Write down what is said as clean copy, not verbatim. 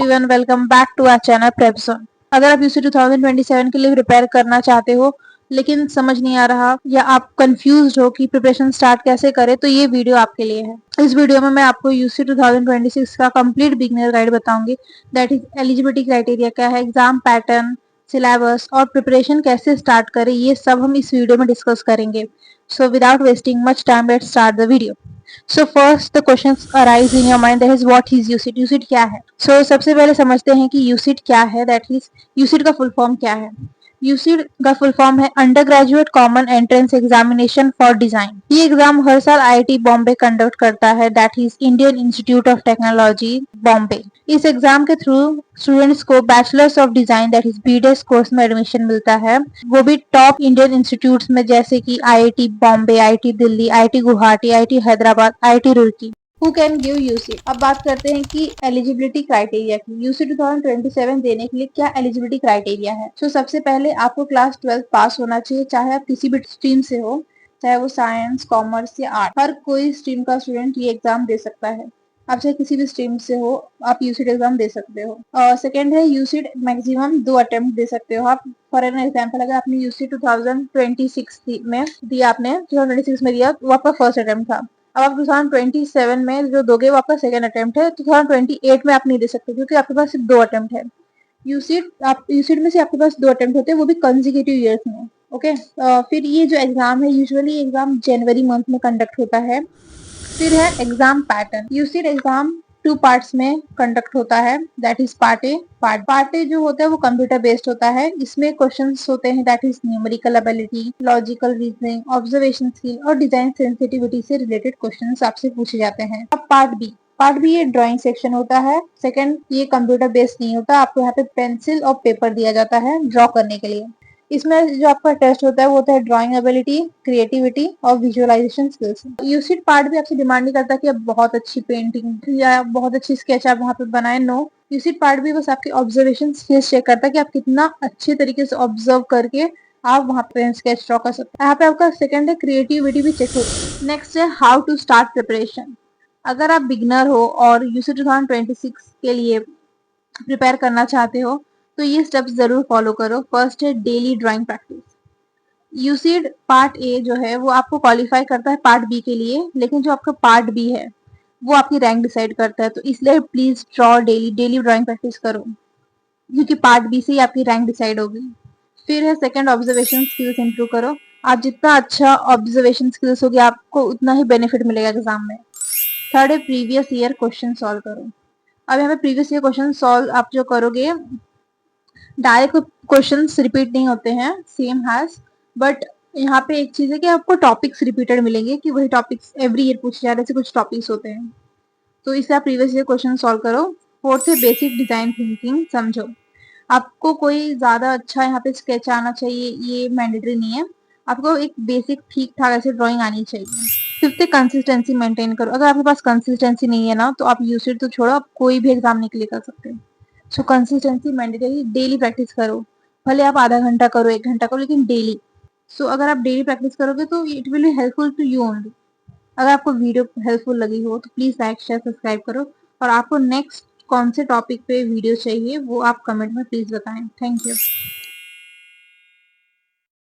Everyone, welcome back to our channel prep zone. अगर आप UC 2027 के लिए प्रिपेयर करना चाहते हो लेकिन समझ नहीं आ रहा या आप कंफ्यूज हो कि प्रिपरेशन स्टार्ट कैसे करें, तो ये वीडियो आपके लिए है। इस वीडियो में मैं आपको यूसी 2026 का कंप्लीट बिगिनर गाइड बताऊंगी। दैट इज एलिजिबिलिटी क्राइटेरिया क्या है, एग्जाम पैटर्न, सिलेबस और प्रिपरेशन कैसे स्टार्ट करें, ये सब हम इस वीडियो में डिस्कस करेंगे। So without wasting much time, let's start the video. So first the questions arise in your mind, that is what is UCIT? UCIT क्या है? So सबसे पहले समझते हैं कि UCIT क्या है। That is UCIT का फुल फॉर्म क्या है। UCIT का फुल फॉर्म है under graduate common entrance examination for design. ये एग्जाम हर साल IIT बॉम्बे कंडक्ट करता है, that is Indian institute of technology Bombay. इस एग्जाम के थ्रू स्टूडेंट्स को bachelors of design that is BDES course में एडमिशन मिलता है, वो भी टॉप इंडियन इंस्टीट्यूट्स में, जैसे कि IIT Bombay, IIT Delhi, IIT Guwahati, IIT Hyderabad, IIT Roorkee. Who can give UC? अब बात करते हैं कि एलिजिबिलिटी क्राइटेरिया की। UC 2027 देने के लिए क्या एलिजिबिलिटी क्राइटेरिया है। सबसे पहले आपको क्लास 12 पास होना चाहिए, चाहे आप किसी भी स्ट्रीम से हो, चाहे वो साइंस, कॉमर्स या आर्ट। हर कोई स्ट्रीम का स्टूडेंट ये एग्जाम दे सकता है। आप चाहे किसी भी स्ट्रीम से हो, आप यूसीट एग्जाम दे सकते हो। सेकेंड है यूसीट मैक्सिमम 2 अटेम्प्ट दे सकते हो आप। फॉर एन एग्जाम्पल, अगर आपने यूसी 2026 में दिया, आपने 2026 में दिया, वो आपका फर्स्ट अटेम्प्ट था। अब आप 2027 में जो दोगे वो आपका सेकेंड अटेम्प्ट है। 2028 में आप नहीं दे सकते क्योंकि आपके पास सिर्फ 2 अटेम्प्ट है। यूसीट में से आपके पास 2 अटेम्प्ट होते हैं, वो भी कंसेक्यूटिव ईयर्स में। ओके, फिर ये जो एग्जाम है, यूजुअली एग्जाम जनवरी मंथ में कंडक्ट होता है। फिर है एग्जाम पैटर्न। यूसीट एग्जाम 2 पार्ट्स में कंडक्ट होता है, that is part A. Part A जो होता है वो कंप्यूटर बेस्ड होता है। इसमें क्वेश्चंस होते हैं, that is numerical ability, logical reasoning, observation skill और डिजाइन सेंसिटिविटी से रिलेटेड क्वेश्चंस आपसे पूछे जाते हैं। अब पार्ट बी ये ड्राइंग सेक्शन होता है। सेकंड, ये कंप्यूटर बेस्ड नहीं होता, आपको यहाँ पे पेंसिल और पेपर दिया जाता है ड्रॉ करने के लिए। इसमें जो आपका टेस्ट होता है वो होता है ड्राइंग एबिलिटी, क्रिएटिविटी और विजुअलाइजेशन स्किल्स। यूसीट पार्ट भी आपसे डिमांड नहीं करता कि आप बहुत अच्छी पेंटिंग या बहुत अच्छी स्केच आप वहाँ पे बनाए, नो। यूसीट पार्ट भी बस आपके ऑब्जर्वेशन स्किल्स चेक करता है कि आप कितना अच्छे तरीके से ऑब्जर्व करके आप वहाँ पे स्केच ड्रॉ कर सकते हैं। यहाँ पे आपका सेकंड है क्रिएटिविटी भी चेक होती है। नेक्स्ट है हाउ टू स्टार्ट प्रिपरेशन। अगर आप बिगनर हो और यूसीट 2026 के लिए प्रिपेयर करना चाहते हो तो ये स्टेप्स जरूर फॉलो करो। फर्स्ट है daily drawing practice. UCEED part A जो है वो आपको क्वालिफाई करता है पार्ट बी के लिए, लेकिन जो आपका पार्ट बी है वो आपकी रैंक डिसाइड करता है, तो इसलिए please draw daily drawing practice करो, क्योंकि पार्ट बी से ही आपकी रैंक डिसाइड होगी। फिर है सेकंड, ऑब्जर्वेशन स्किल्स इंप्रूव करो। आप जितना अच्छा ऑब्जर्वेशन स्किल्स होगी, आपको उतना ही बेनिफिट मिलेगा एग्जाम में। थर्ड है प्रीवियस ईयर क्वेश्चन सॉल्व करो। अब यहाँ पे प्रीवियस ईयर क्वेश्चन सॉल्व आप जो करोगे, डायरेक्ट क्वेश्चंस रिपीट नहीं होते हैं सेम हैज, बट यहाँ पे एक चीज है कि आपको टॉपिक्स रिपीटेड मिलेंगे, कि वही टॉपिक्स एवरी ईयर पूछे जा रहे, ऐसे कुछ टॉपिक्स होते हैं, तो इससे आप प्रीवियस ईयर क्वेश्चन सॉल्व करो। फोर्थ है बेसिक डिजाइन थिंकिंग समझो। आपको कोई ज्यादा अच्छा यहाँ पे स्केच आना चाहिए ये मैंडेटरी नहीं है, आपको एक बेसिक ठीक ठाक ऐसे ड्राइंग आनी चाहिए। फिफ्थ है कंसिस्टेंसी मेंटेन करो। अगर आपके पास कंसिस्टेंसी नहीं है ना, तो आप यूसीट तो छोड़ो, आप कोई भी एग्जाम नहीं क्लियर कर सकते। सो कंसिस्टेंसी मैंडेटरी, डेली प्रैक्टिस करो, भले आप आधा घंटा करो, 1 घंटा करो, लेकिन डेली। सो अगर आप डेली प्रैक्टिस करोगे तो it will be helpful to you only. अगर आपको वीडियो हेल्पफुल लगी हो तो प्लीज लाइक, शेयर, सब्सक्राइब करो, और आपको नेक्स्ट कौन से टॉपिक पे वीडियो चाहिए वो आप कमेंट में प्लीज बताएं। Thank you.